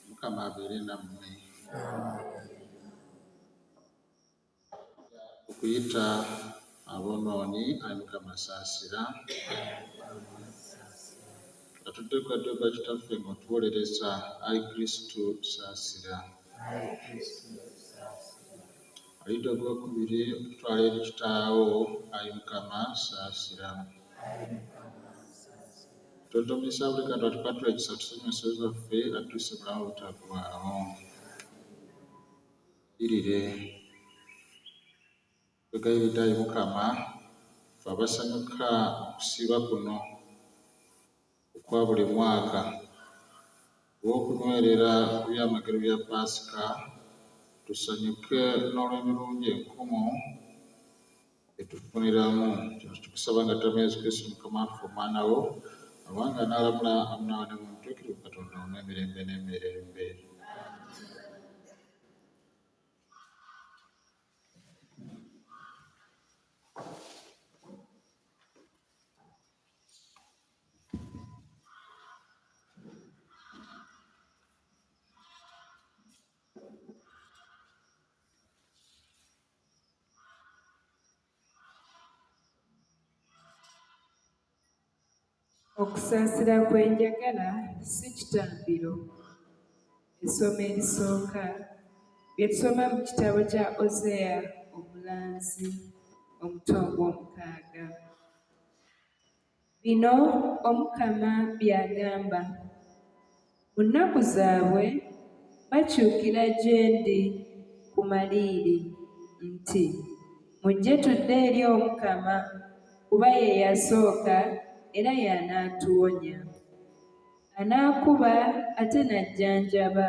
Mukama abeere nammwe. Okuyita aboonoonyi ayi Mukama asaasira. Atuddekadde kitaffe ng'otuwolereza ayi Kristo saasira. Ayidde ogwokubiri okutwala eri kitaawo ayi Mukama saasira. Tontomesa buli kantu atukwatula ekisa tusomesa zaffe atuuse bulamu obutaggwaawo. Irire twegayiridde ayi Mukama ffe abasanyuka okusiiba kuno okwa buli mwaka olw'okunywerera ku byamagero bya Paasika, tusanyuke n'olw'emirungi enkumu etufuniramu. Kino tukusaba nga ttama Yesu Kristo Mukama waffe omwana wo abanga n'alamula amunawa ne mu mutuukirivu Katonda wamu emirembe n'emirembe. Okusaasira kwenjagala si kitambiro. Essomo erisooka bye tusoma mu kitabo kya Ozeya omulanzi omutwe ogw'omukaaga. Bino Omukama by'agamba: mu nnaku zaabwe bakyukira gye ndi ku maliiri nti, mujje tudde eri Omukama, kuba ye yasooka era y'anaatuwonya. Anaakuba ate n'ajjanjaba,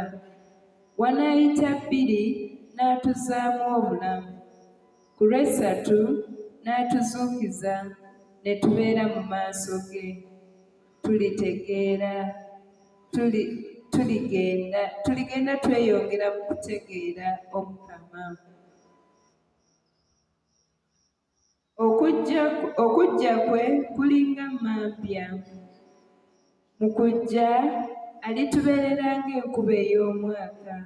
wanaayita bbiri n'atuzaamu obulamu, ku lw'essatu n'atuzuukiza ne tubeera mu maaso ge. Tuligenda tweyongera mu kutegeera Omukama. Okujja kwe kulinga mampya. Mu kujja alitubeerera ng'enkuba ey'omwaka,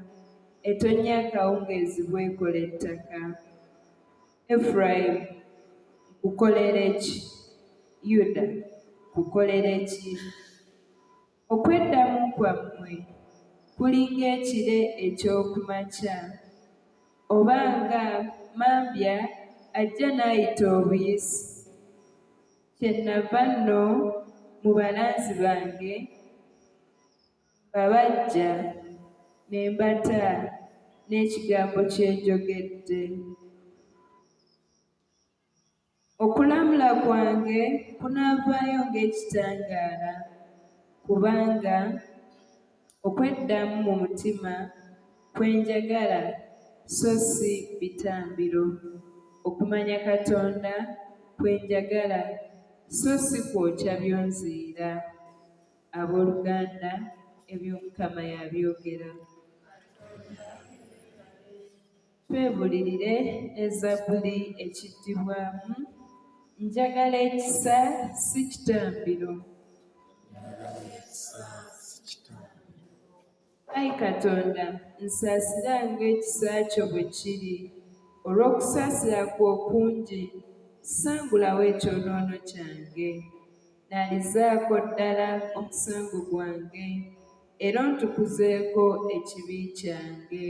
etonnya akawungeezi bw'ekola ettaka. Efulayimu, nkukolere ki? Yuda, nkukolere ki? Okweddamu kwammwe kulinga ekire eky'okumakya, oba nga mambya ajja n'ayita obuyisi. Kyennava nno mu balanzi bange babajja ne mbata n'ekigambo kye njogedde. Okulamula kwange kunaavaayo ng'ekitangaala, kubanga okweddamu mu mutima kwe njagala so si bitambiro. Okumanya Katonda kwe njagala so si kwokya byonziira. Abooluganda, eby'Omukama yabyogera. Twebulirire Ezabbuli ekiddibwamu, njagala ekisa si kitambiro. Ayi Katonda, nsaasira ng'ekisa kyo bwe kiri. Olw'okusaasira kwo okungi, sangulawo ekyonoono kyange. Naalizaako ddala omusango gwange, era ontukuzeeko ekibi kyange.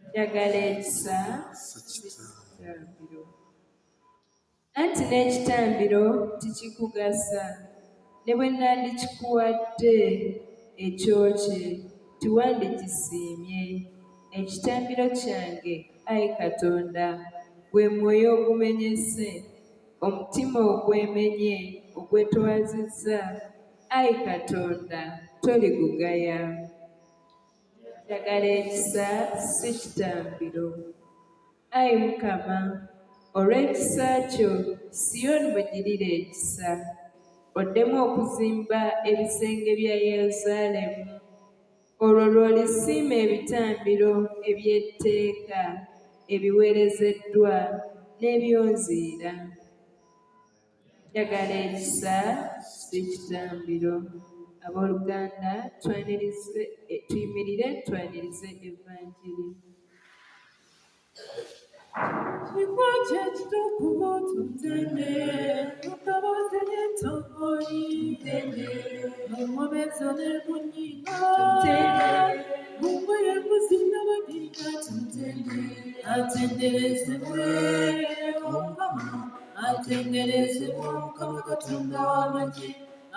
Njagala ekisa si kitambiro. Anti n'ekitambiro tikikugasa, ne bwe nandikikuwadde ekyokye tiwandikisiimye. Ekitambiro kyange, Ayi Katonda, gwe mwoyo ogumenyese, omutima ogwemenye ogwetowazizza. Ayi Katonda, toligugaya. Njagala ekisa si kitambiro. Ayi Mukama, olw'ekisa kyo Siyoni mugirire ekisa, oddemu okuzimba ebisenge bya Yerusaalemi. Olwo lw'olisiima ebitambiro eby'etteeka ebiweerezeddwa n'ebyonziira. Njagala ekisa si kitambiro. Abooluganda, tuyimirire twanirize Evanjiri. Nikwache kitukuvu tutende, tukaboze n'entongoli tutende, mumwomezo n'emunyina tutende, mungwe y'embuzi n'abadiga tutende, atenderezebwe Omukama, atenderezebwe Omukama Katonda w'amagye,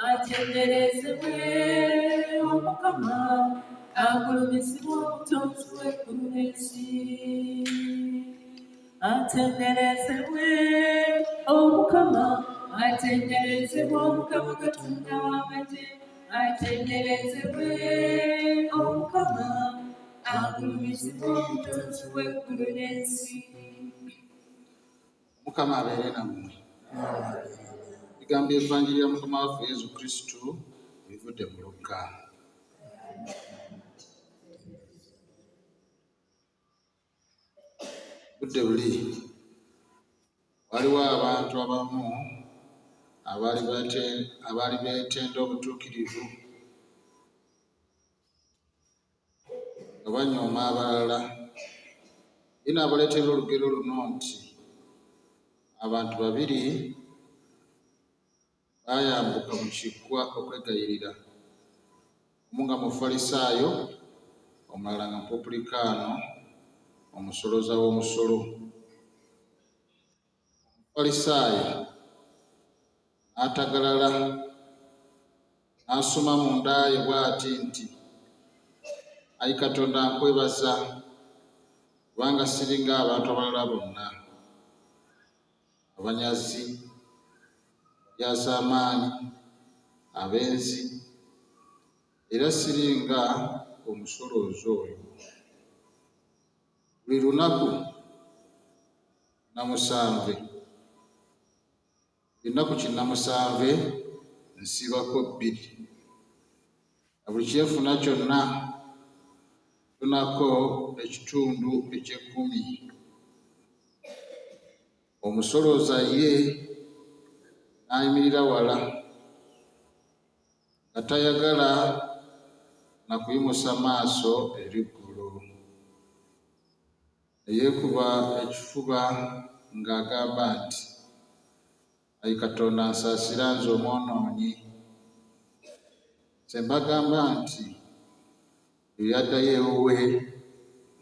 atenderezebwe Omukama, agulumizibwe Omutonzi w'eggulu n'ensi. Atenderezebwe Omukama, atenderezebwe Omukama Katonda w'amagye, atenderezebwe Omukama, agulumizibwe Omutonzi w'eggulu n'ensi. Omukama abeere nammwe. Bigambo Evanjiri ya Mukama waffe Yesu Kristo bivudde mu Luka. Budde buli waliwo abantu abamu abaali beetenda obutuukirivu nga banyooma abalala. Ye n'abaleetera olugero luno nti abantu babiri baayambuka mu kiggwa okwegayirira, omu nga Mufalisaayo, omulala nga Mupupulikaano, omusoloza w'omusolo. Omufalisaayo n'atagalala n'asoma munda ye bw'ati nti, Ayi Katonda, nkwebaza kubanga siringa abantu abalala bonna, abanyazi, abalyazamaanyi, abenzi, era siringa omusolooza oyo. Buli lunaku namusanve, ennaku kinnamusanve nsibako 2, na buli kyefuna kyonna tunako ekitundu eky'10. Omusolooza ye n'ayimirira wala nga tayagala na kuyimusa maaso eri ggulu. Yeekuba ekifuba ng'agamba nti, Ayi Katonda, nsaasira nze omwonoonyi. Sembagamba nti yaddayo ewuwe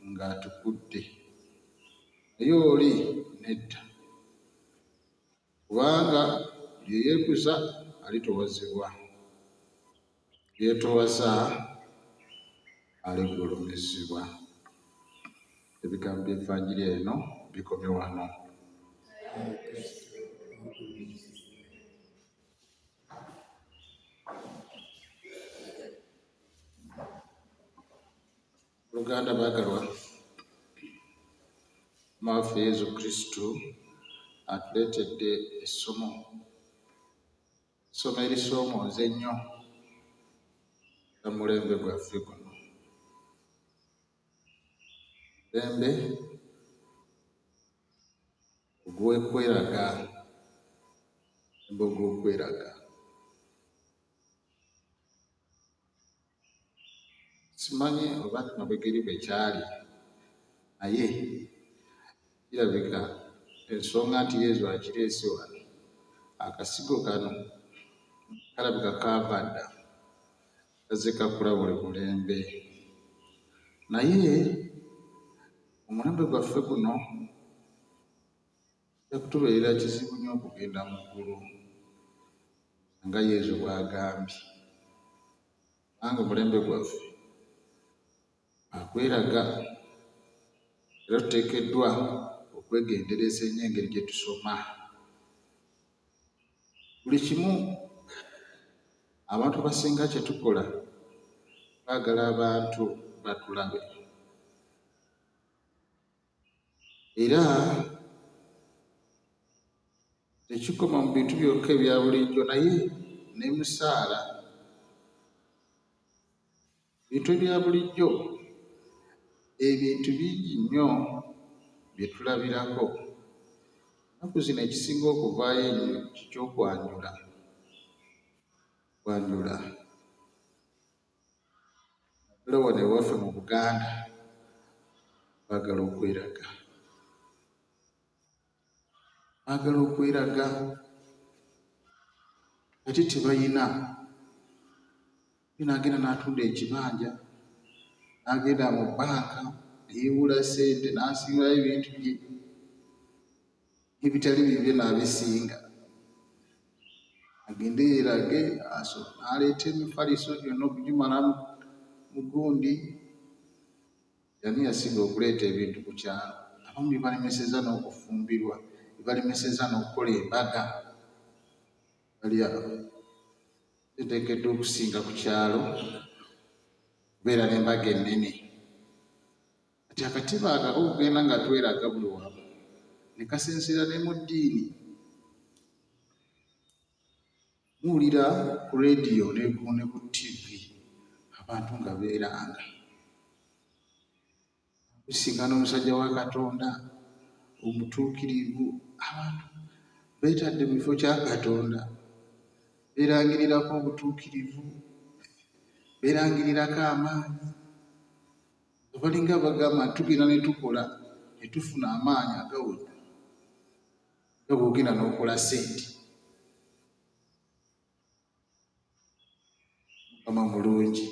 ng'atukudde naye oli nedda, kubanga yeyeekuza alitowazibwa, yeetowaza aligulumizibwa. Ebigambo by'Evvanjiri eno bikomye wano. Luganda baagalwa, Mawaffe Yesu Kristo atuleetedde essomo erisoomooza ennyo omulembe gwaffe guno. Mulembe ogw'okweraga, simanyi oba mabegeri bwe kyali, naye kirabika ensonga nti Yesu akireese wano, akasigo kano kalabika kaava dda, kazze kakula buli mulembe. Naye omulembe gwaffe guno yakutubeerera kizibu nnyo okugenda mu ggulu nga Yesu bw'agambye, kubanga omulembe gwaffe akweraga, era tuteekeddwa okwegendereza ennyo engeri gye tusoma. Buli kimu abantu basinga kye tukola baagala abantu batulabe, era tekikoma mu bintu byokka ebya bulijjo, naye ne musaala, bintu ebya bulijjo, ebintu bingi nnyo bye tulabirako. Ennaku zino ekisinga okuvaayo ennyo kikyokwanjula. Naddala wano ewaffe mu Buganda baagala okweraga, ate tebayina. N'agenda n'atunda ekibanja, n'agenda mu bbanka, yeewula ssente, n'asingirayo ebintu bye ebitali bibye n'abisinga. Agende yeerage, n'aleeta emifaliso gyonna okugimala mu gundi. Ani yasinga okuleeta ebintu ku kyalo? Abamu bye balemeseza n'okufumbirwa, bye balemeseza n'okukola embaga. Bali abo teteekeddwa okusinga ku kyalo, kubeera n'embaga ennene. Kati akatiba ako okugenda nga tweraga buli wamu ne kasensera ne mu ddiini. Muwulira ku leediyo ne ku ttivi abantu nga beeranga. Kusinga n'omusajja wa Katonda omutuukirivu, abantu beetadde mu kifo kya Katonda, beerangirirako obutuukirivu, beerangirirako amaanyi. Balinga bagamba tugenda ne tukola ne tufuna amaanyi agawona nga bw'ogenda n'okola ssente. Mukama mulungi.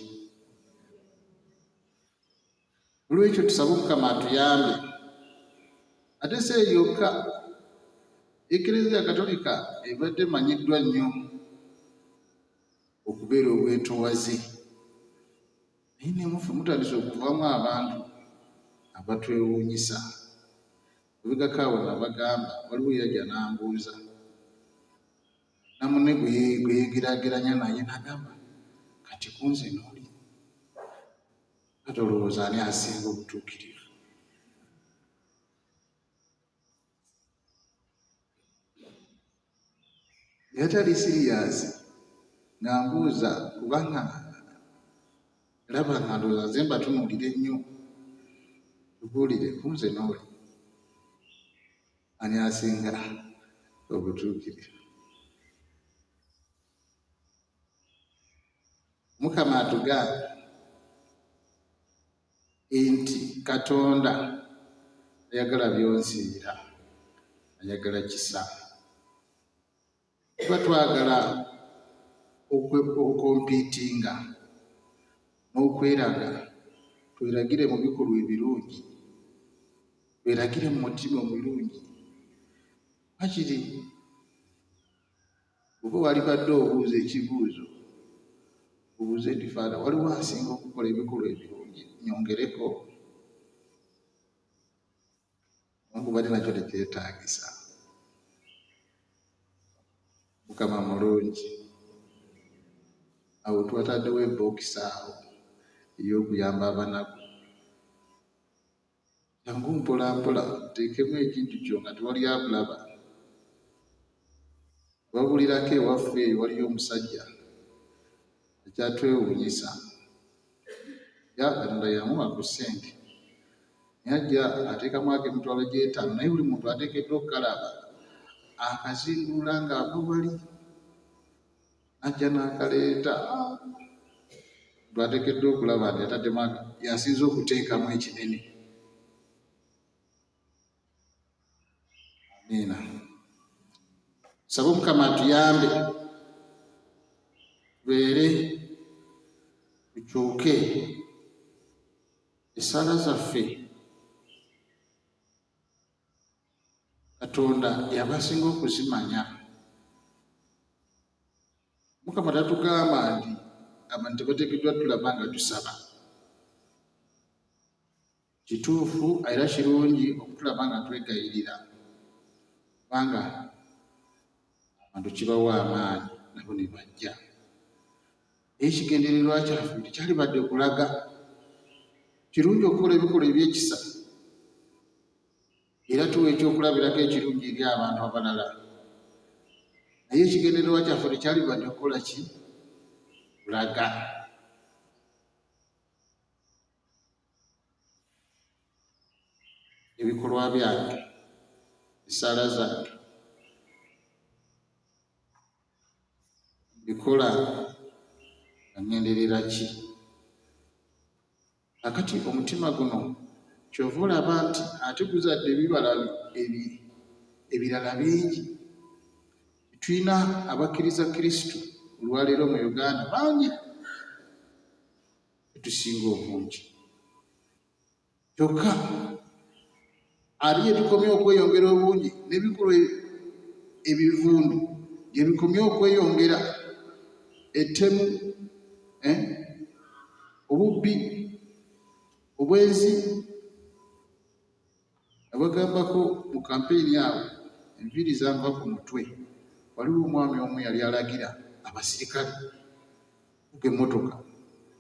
Olw'ekyo tusabe Omukama atuyambe. Ate si eyo yokka, Eklezia Katolika ebadde emanyiddwa nnyo okubeera obwetoowaze, naye ne mutandise okuvaamu abantu abatwewuunyisa. Ebigako awo n'abagamba, waliwo yajja n'ambuuza, namunne gwe yeegeraageranya naye n'agamba, kati kunze n'oli kati olowooza ani asinga obutuukirivu? Yatali siriyasi ng'ambuuza, kubanga laba nga ndowooza nze mbatunuulira ennyo, tubuulire kunze n'oli ani asinga obutuukirivu? Mukama atugamba nti Katonda ayagala byonsiira, ayagala kisa. Tuba twagala okompitinga n'okweraga tweragire mu bikolwa ebirungi tweragire mu mutima omulungi akiri oba walibadde obuuza ekibuuzo obuuze nti faada waliwo asinga okukola ebikolwa ebirungi nyongereko onkubadde nakyo tekyetaagisa Mukama mulungi awo twataddewo ebokisi awo ey'okuyamba abanaku jangu mpolampola teekemu ekintu kyo nga tewali akulaba wabulirako ewaffe eyo waliyo omusajja ekyatwewuunyisa Katonda yamuwa ku ssente naye ajja ateekamu ak'emitwalo gy'etaano naye buli muntu ateekeddwa okukalaba akazingulula ng'ava wali ajja n'akaleeta twateekeddwa okulaba nti ataddemu yasinza okuteekamu ekinene. Amiina. Saba Omukama atuyambe tubeere tukyuke essaala zaffe Katonda yabasinga okuzimanya. Mukama tatugamba nti abantu tebateekeddwa tulaba nga tusaba. Kituufu era kirungi okutulaba nga twegayirira kubanga abantu kibawa amaanyi nabo ne bajja. Naye ekigendererwa kyaffe tekyalibadde kulaga. Kirungi okukola ebikolwa ebyekisa era tuwa ekyokulabirako ekirungi eri abantu abalala. Naye ekigendererwa kyaffe tekyalibadde kukola ki? Kulaga. Ebikolwa byange, essaala zange bikola nga ngenderera ki? Akati omutima guno kyova olaba nti ate guzadde ebibala ebirala bingi. Tulina abakkiriza Kristo olwaleero mu Uganda bangi tusinga obungi. Kyokka ate gye tukomye okweyongera obungi n'ebikolwa ebivundu gye bikomye okweyongera. Ettemu, obubbi, obwenzi. Abagambako mu kampeyini awo enviiri zanva ku mutwe. Waliwo omwami omu yali alagira abasirikale okuvuga emmotoka.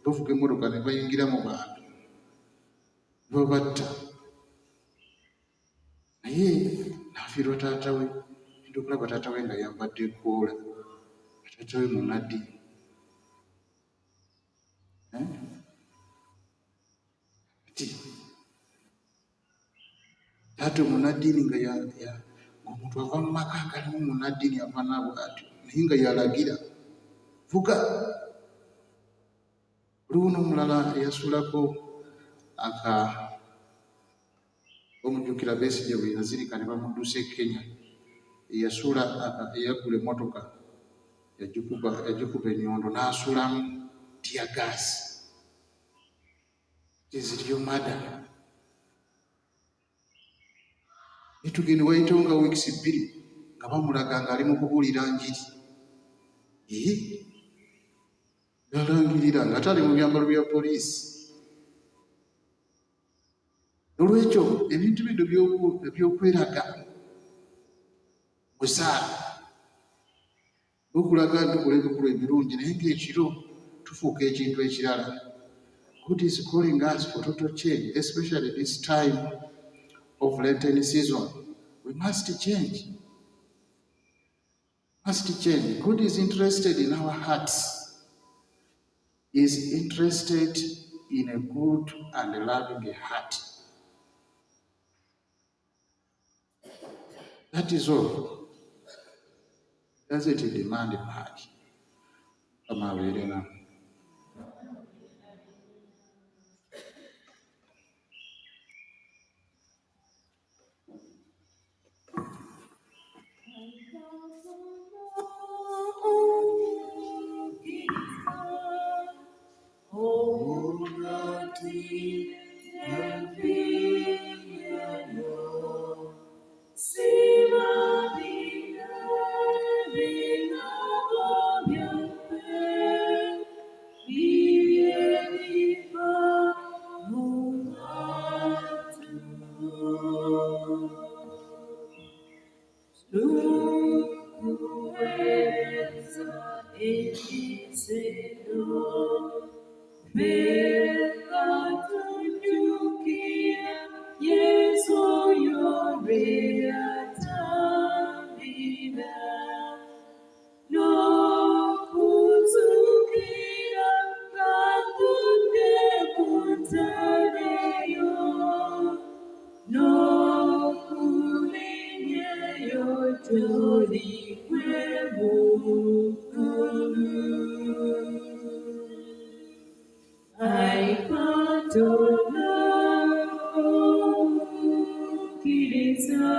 Bavuga emmotoka ne bayingira mu bantu ne babatta. Naye n'afiirwa taata we. Nti okulaba taata we nga yambadde ekoola. Taata we munnaddiini. Ati taata omunnaddiini ng'omuntu ava mu maka agalimu munnaddiini ava nabo ati naye nga yalagira vuga. Waliwo n'omulala eyasulako omujjukira Besigye bwe yazirika ne bamuddusa e Kenya. Eyagula emmotoka yagikuba ennyondo n'asulamu tiyagaasi. Ziriyo mada. Nitugende wayitawo nga wiikisi 2 nga bamulaga ng'ali mu kubuulira njiri. Yalangirira nga tali mu byambalo bya poliisi. Olwekyo ebintu bino ebyokweraga busaala okulaga nti tukola ebikolwa ebirungi naye ng'ekiro tufuuka ekintu ekirala. God is calling us for total change, especially this time of Lenten season. We must change. God is interested in our hearts. He is interested in a good and loving heart. That is all. Doesn't demand much. Come on, reading now. emisero bekatunyukia Yesu yoreatambira nokuzukira katunde kutareyo nokulinyeyo tolikwebuulu aikatona okukiriza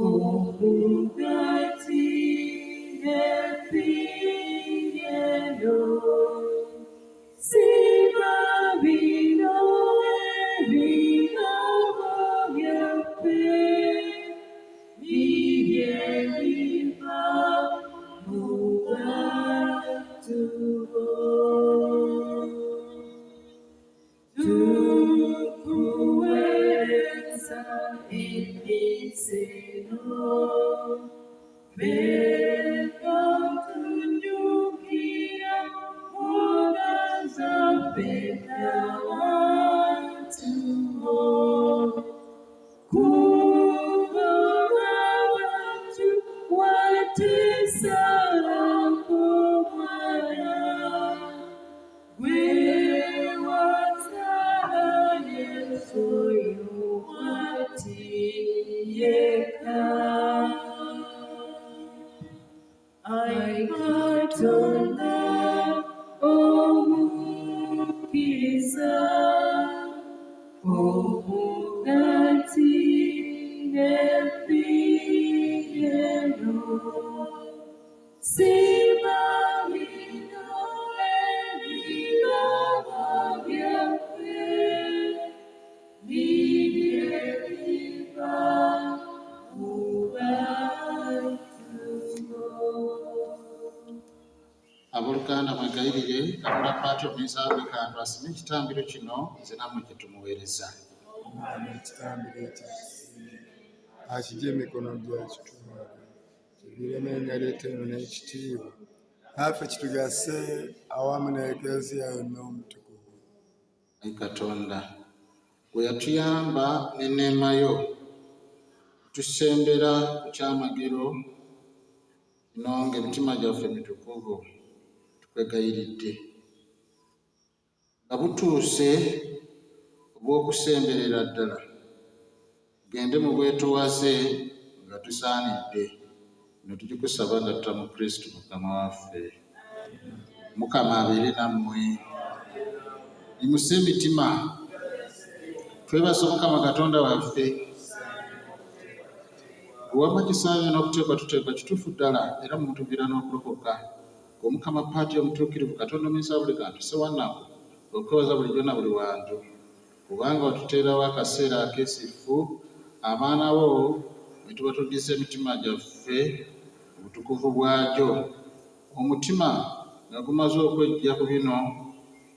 omugati epinyeno siba bino ebirabo byaffe bibyeriva mu batubo tukuweereza emiseno bekatunyukia mwana zaffe n'abatubo kuba abantu watesalako mwana gwe wazala Yesu oyo wati yekka ai Katonda omukiriza omugati n'epinyeno siba bino ebirabo byaffe bibyeriva mu batubo. Abooluganda mwegayirire Katonda Paatyo Mwizaabwe kantu asime ekitambiro kino nze nammwe kye tumuweereza. Ekitambiro ekyakisinga akigye emikono gyakitwala kibiremu engaleeteno n'ekitiibwa naffe kitugase awamu n'eklezia yonna omutukuvu. Ayi Katonda gwe yatuyamba n'enneema yo tusembera ku kyamagero kino ng'emitima gyaffe mitukuvu tukwegayiridde nga butuuse obw'okusemberera ddala tugende mu bwetoowaze nga tusaanidde no tugikusaba nga tuta mu Kristo Mukama waffe. Mukama abeere nammwe imuse emitima twebaza Mukama Katonda waffe wamma kisaanye n'okuteekwa tuteekwa kituufu ddala era mu tuviira n'okulokoka Omukama Paatyo omutuukirivu Katonda Mwizaabwe kantu sewanaku okwebaza bulijjo na buli wantu kubanga watuteerawo akaseera akeesifu abaana bo ne tuba tuddiza emitima gyaffe obutukuvu bwagyo omutima nga gumaze okwejja ku bino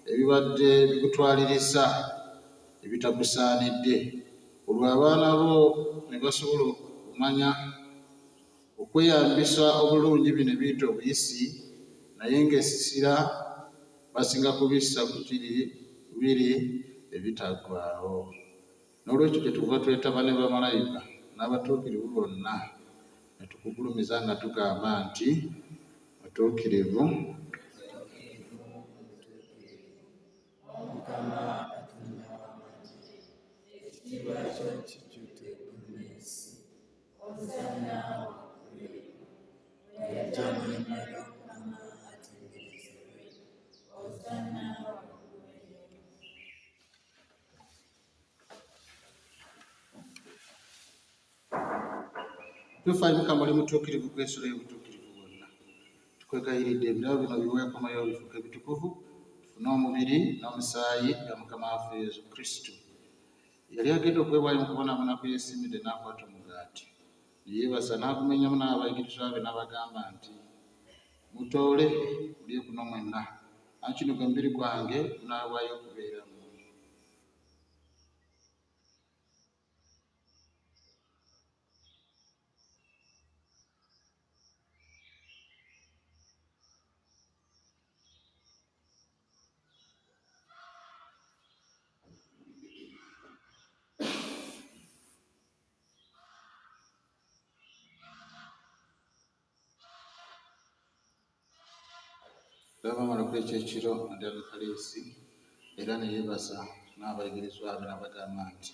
ebibadde bigutwaliriza ebitakusaanidde olwo abaana bo ne basobola okumanya okweyambisa obulungi bino ebiyita obuyisi naye ng'esisira basinga kubissa ku biri ebitaggwaawo. N'olwekyo kyetuva twetaba ne bamalayika n'abatuukirivu bonna ne tukugulumiza nga tugamba nti batuukirivu Mukama Katonda w'amagye ekitiibwa kyo kijjudde bbunansi Hosana waggulu yajja n'emmere Mukama atenderezebwe Hosana waggulu. tufaayo Mukama oli mutuukirivu gw'ensolo y'obutuukirivu bwonna tukwegayiridde ebirabo bino biweekomayo bifuuke ebitukuvu tufune omubiri n'omusaayi bya Mukama waffe Yesu Kristo yali agenda okwewaayo mu kubonaabona kwe yeesiimidde n'akwata omugaati ne yeebaza n'agumenyamu n'abayigirizwa be n'abagamba nti mutoole mulye guno mwenna anti kino gwe mubiri gwange gunaawaayo okubeeramu. Bamala okwekyo ekiro Madam Parish era ne yeebaza n'abayigirizwa be n'abagamba nti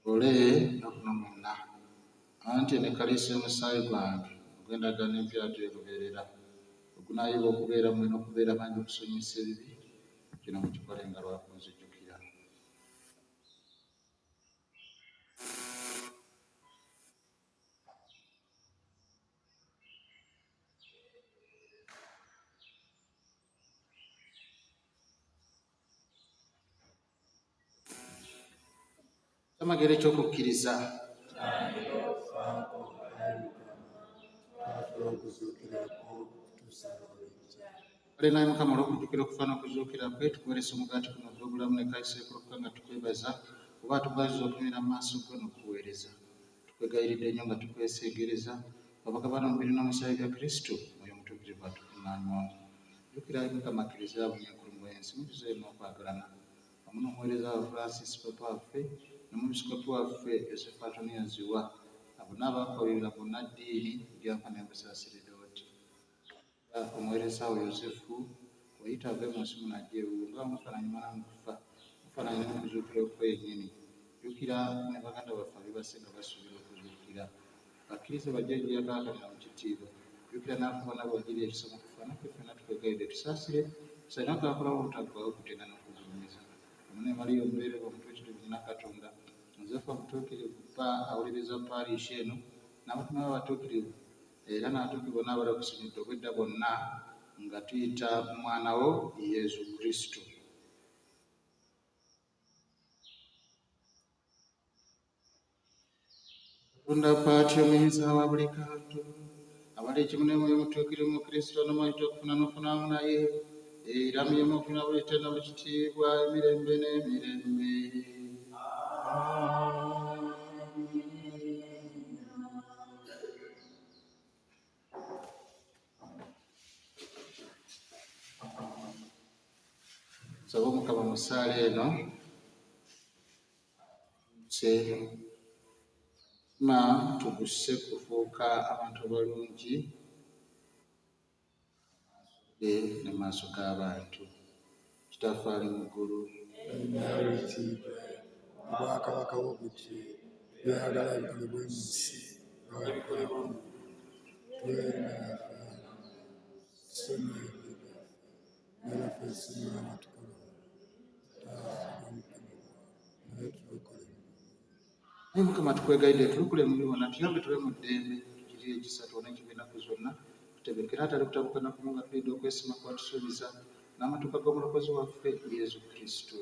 ole nakuno mwonna anti ne Kaliisi y'omusaayi gwange ogw'endagaano empya gyerubeerera ogunaayiwa okubeera mmwe n'okubeera manyi okusonyesa ebibi kino mukikole nga lwakunzijjukira. Amagero ekyokukkiriza kale naye Mukama olw'okujjukira okufa n'okuzuukira kwe tukuweeresa omugaati guno ogw'obulamu ne Kayise ekulukuka nga tukwebaza kuba tugwaziza okumira mu maaso go n'okuweereza. Tukwegayiridde nnyo nga tukweseegereza abagabana omubiri n'omusaayi bya Kristo oyo omutuukirivu atukuŋŋaanywamu. Jjukira Ayi Mukama akkiriza bunyeekulu mu ensi mutuzeeyo n'okwagalana wamu n'omuweereza wa Francis Papa waffe n'omwepiskopi waffe Yosefu Antoniyo Ziwa abo n'abaakwabirira bonna ddiini gy'ampa n'embusaasirira oti omuweereza we Yosefu wayita ave mu nsi munajja ewuwo nga mufaananyi mwana mu kufa mufaananyi n'okuzuukira okwennyini. Jjukira ne baganda baffe abibase nga basuubira okuzuukira bakkirize bajje gyeyakaakalira mu kitiibwa. Jjukira n'akuba nabo bagiri ekisa mu kufa naffe ffenna tukwegayidde tusaasire tusalina akaakolawo obutaggwawo kutenda n'okugulumiza. Omune Mariya omubeerera omutuukirivu nnyina Katonda Yosefu omutuukirivu awuliriza Parish eno n'abatume b'abatuukirivu era n'atuukibwa n'abala okusinyidde obwedda bonna nga tuyita mwana wo Yesu Kristo. Katonda paatyo omuyinza wa buli kantu abala ekimu n'emwoyo omutuukirivu mu Kristo n'omwayita okufuna n'ofuna wamu naye era muyemu okufuna buli ttenda mu kitiibwa emirembe n'emirembe. Nsaba Omukama mu ssaala eno tugusse kufuuka abantu abalungi ne maaso g'abantu. Kitaffe ali mu ggulu obwakabaka bwo butye byagala bikolebwe mu nsi bwabikola Ayi Mukama tukwegayidde tulukule mu byonna tuyambe tube mu ddembe tukirire ekisa tuwone ekibiinaku zonna tutebekere atali kutabuka nakumu nga tulidde okwesima kwatusuubiza n'amatuka g'omulokozi waffe Yesu Kristo.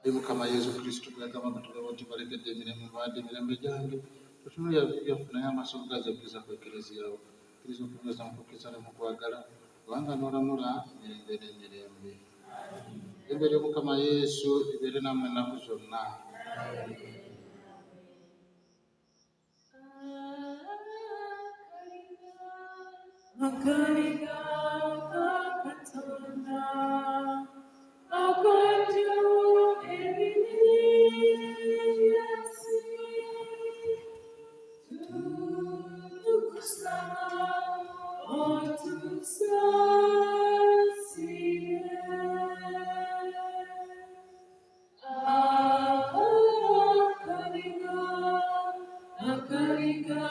Ayi Mukama Yesu Kristo gwagamba nga tugaba nti balekedde emirembe mbadde emirembe gyange tutunulira byaffe naye amaaso gaze okukiriza ku ekleziyawo kkiriza okunyuza mu kukkiriza ne mu kwagala kubanga n'olamula emirembe n'emirembe. Eddembe ly'Omukama Yesu libeere nammwe ennaku zonna. Akaliga ka Katonda akajja ebibi by'ensi tukusaba otusaasire. Akaliga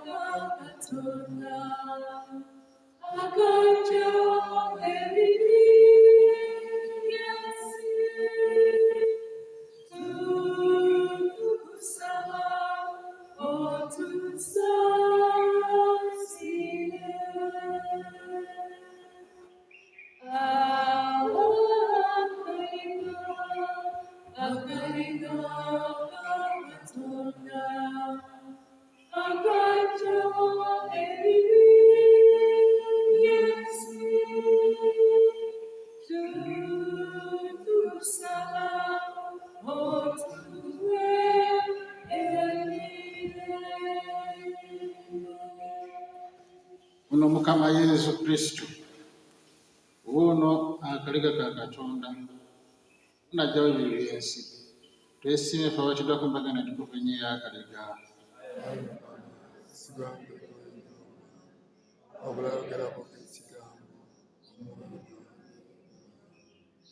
ka Katonda akajja ebibi by'ensi tukusaba otusaasire. Akaliga ka Katonda akajja ebibi by'ensi tukusaba otuwe Ono Mukama Yesu Kristo wuuno akaliga ka Katonda unajjawo ebibi by'ensi Twesiime ffe abakiddwako embaga entukuvu ennyo ey'akaliga.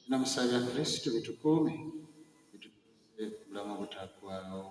Namusabya Kristo bitukuume bitukuze obulamu obutaggwaawo.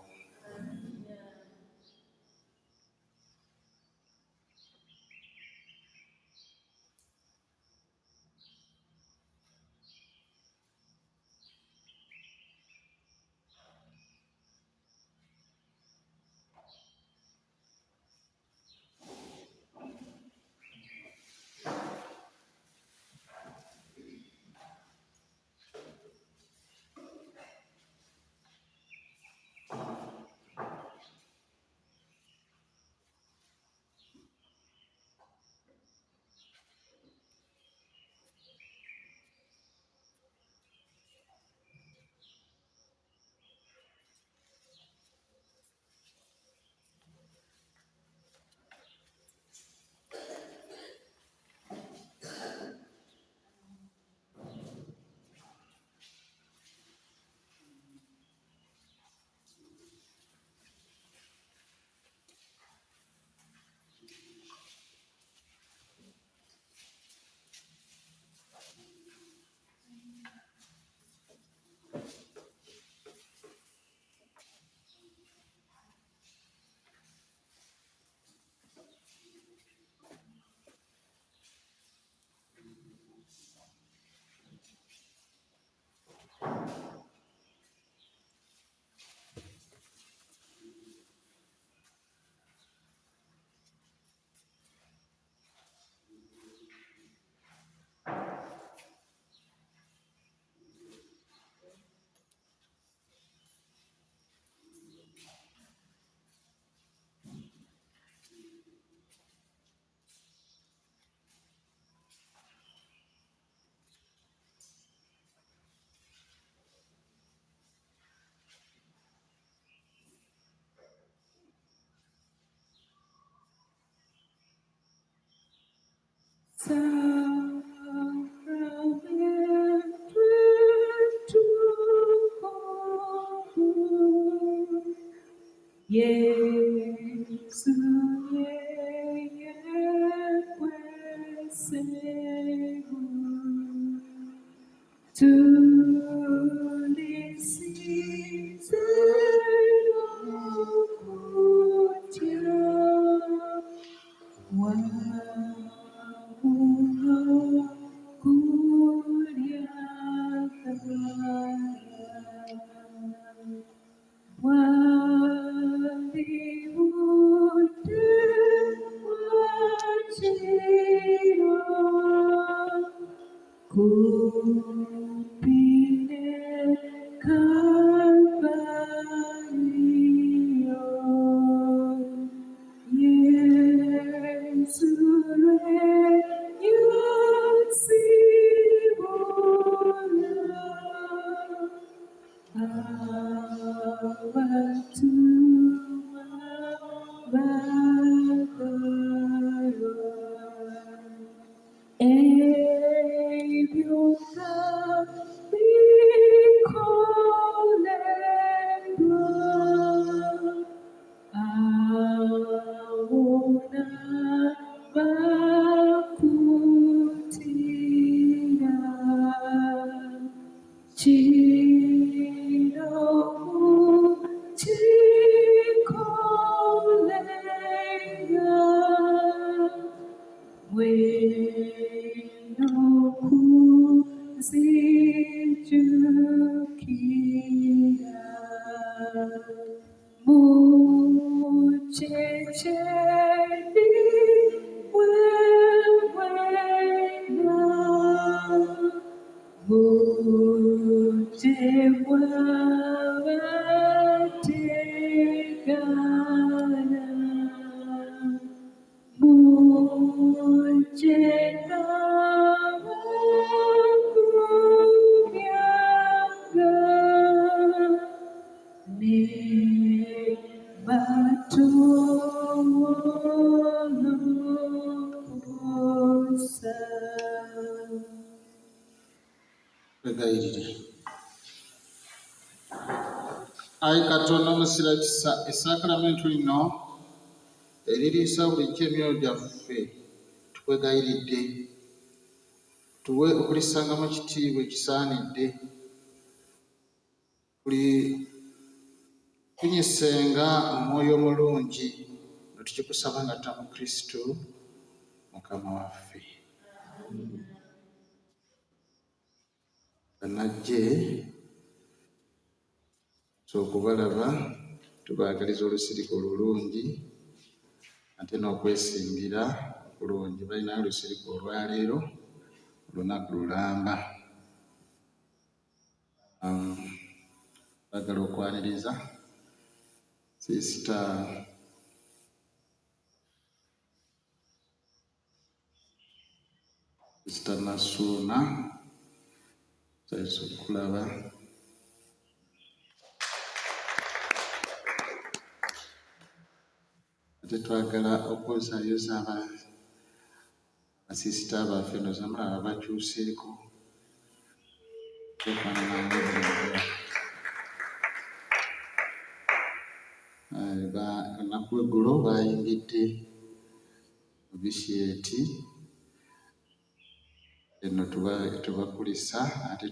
Yesu yeye kwesegu tulisize okutya wabula kulyagala wabibudde wakiro kupine Kalvario Yesu yasibula abatuma bagalo ebyuka bikolerwa awona bakutira kino kikolenga wenokuzijukira muchecheni wewena bujebwa bategana mujena bagumyaga ne batolosa Twegayirire. Ayi Katonda omusira kisa esakramento lino eririisa bulijjo emyoyo gyaffe tukwegayiridde tuwe okulisangamu ekitiibwa ekisaanidde tunyisenga omwoyo omulungi nga tukikusaba nga tamu Kristo Mukama waffe. Banajje okubalaba tubaagaliza olusirika olulungi ate n'okwesimbira okulungi. Balinayo olusirika olwaleero olunaku lulamba. Baagala okwaniriza Sisita Nasuuna sayinza okulaba ate twagala okwozayoza abasisita baffe nozamulaba bakyuseeko olunaku eggulo bayingidde mu bisyeeti eno tubakulisa ate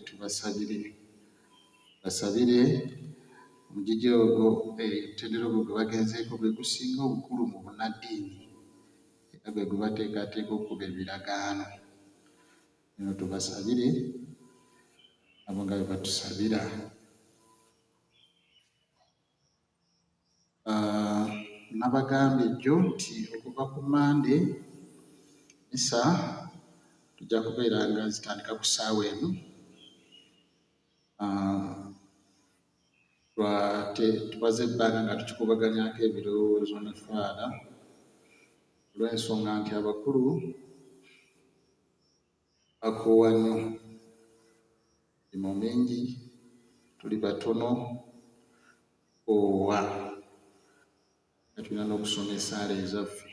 basabire omugigi ogwo omutendera ogwo gwe bagenzeeko gwe gusinga obukulu mu bunnaddiini era gwe gubateekateeka okuba ebiragaano. Eno tubasabire abo nga bwe batusabira. Nabagambye jjo nti okuva ku Mande MISSA tujja kubeera nga zitandika ku ssaawa emu. Tumaze ebbanga nga tukikubaganyako ebirowoozo ne Faada olw'ensonga nti abakulu bakoowa nnyo mirimu mingi, tuli batono owa nga tulina n'okusoma essaala ezaffe.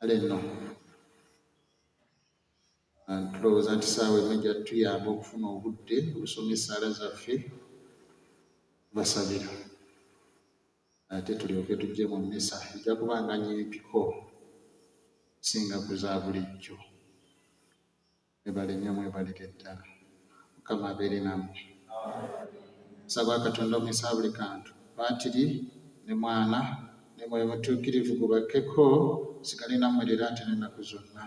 Ale nno tulowooza nti ssaawa emu ejja tuyamba okufuna obudde okusoma essaala zaffe basabira ate tulyoke tujje mu MISSA. Ejja kubanga nyimpiko singa ku za bulijjo. Mwebale nnyo, mwebalire ddala. Mukama abeere nammwe. Nsaba Katonda omuyisa buli kantu, Paatiri ne Mwana ne Mwoyo Mutuukirivu gubakkeko sigale nammwe leero ate n'ennaku zonna.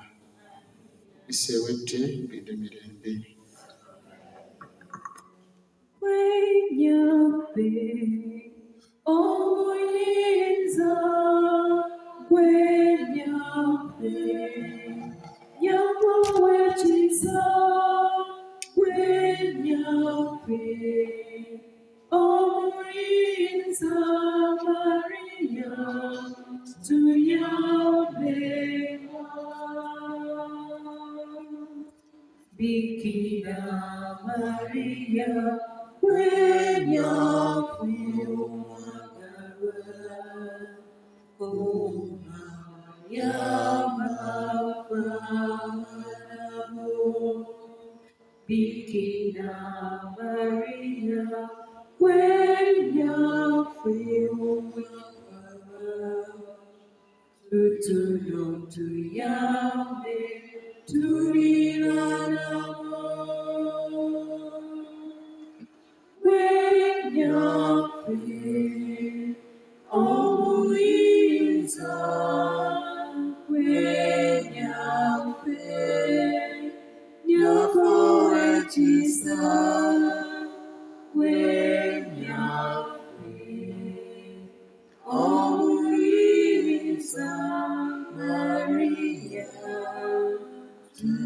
MISSA ewette gende mirembe. Gwenyaffe omuyinza, gwenyaffe nyambo w'ekisa, gwenyaffe omuyinza, Maria tuyambeko. Bikira Maria gwenyaffe omwagalwa, Omwana y'amafaanano. Bikira Maria gwenyaffe omwagalwa, tutuno tuyambe tuliraanamo. Gwenyaffe omuyinza, gwenyaffe nyambo w'ekisa, gwenyaffe omuyinza, Maria tuyambeko.